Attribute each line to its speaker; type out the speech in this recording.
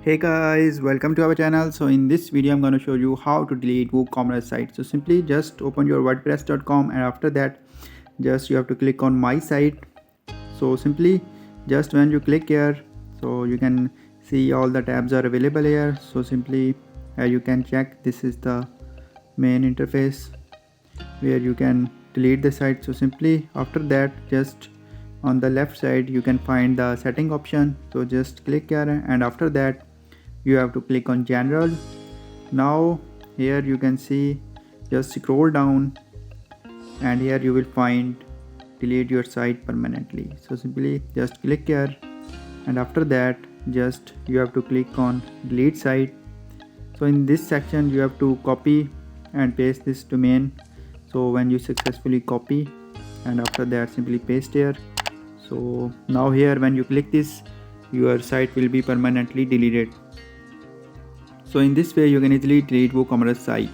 Speaker 1: Hey guys, welcome to our channel. So in this video I'm going to show you how to delete WooCommerce site. So simply just open your wordpress.com and after that just you have to click on my site. So simply just when you click here, so you can see all the tabs are available here. So simply you can check, this is the main interface where you can delete the site. So simply after that, just on the left side you can find the setting option. So just click here and after that you have to click on general. Now here you can see, just scroll down and here you will find delete your site permanently. So simply just click here and after that just you have to click on delete site. So in this section you have to copy and paste this domain. So when you successfully copy and after that simply paste here. So now here when you click this, your site will be permanently deleted. So in this way you can easily delete WooCommerce site.